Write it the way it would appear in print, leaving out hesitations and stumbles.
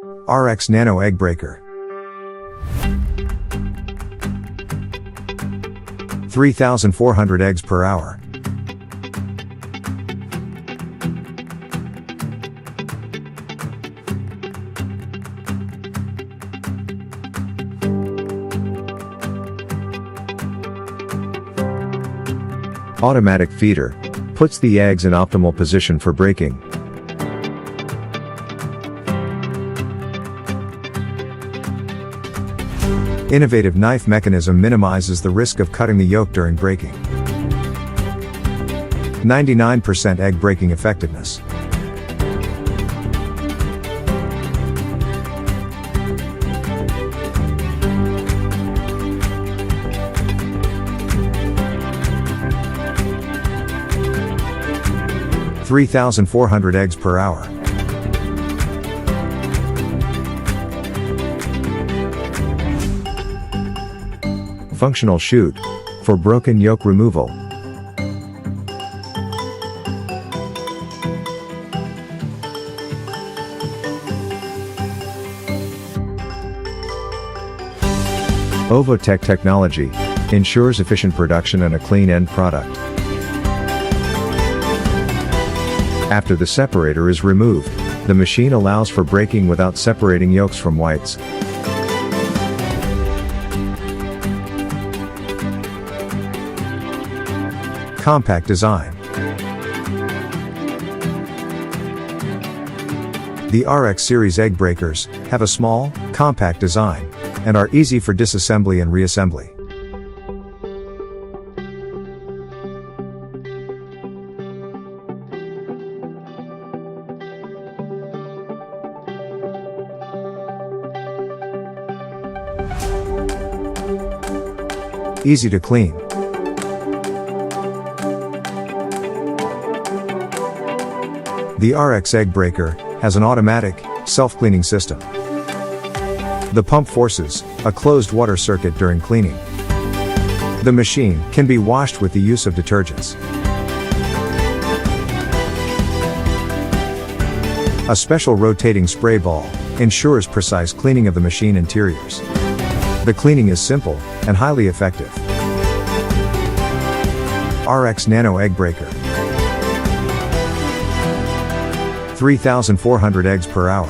RX Nano Egg Breaker. 3,400 eggs per hour. Automatic feeder puts the eggs in optimal position for breaking. Innovative knife mechanism minimizes the risk of cutting the yolk during breaking. 99% egg breaking effectiveness. (3,400 eggs per hour). Functional chute for broken yolk removal. Ovotech technology ensures efficient production and a clean end product. After the separator is removed, the machine allows for breaking without separating yolks from whites. Compact design. The RX series egg breakers have a small, compact design and are easy for disassembly and reassembly. Easy to clean. The RX Egg Breaker has an automatic, self-cleaning system. The pump forces a closed water circuit during cleaning. The machine can be washed with the use of detergents. A special rotating spray ball ensures precise cleaning of the machine interiors. The cleaning is simple and highly effective. RX Nano Egg Breaker. 3,400 eggs per hour.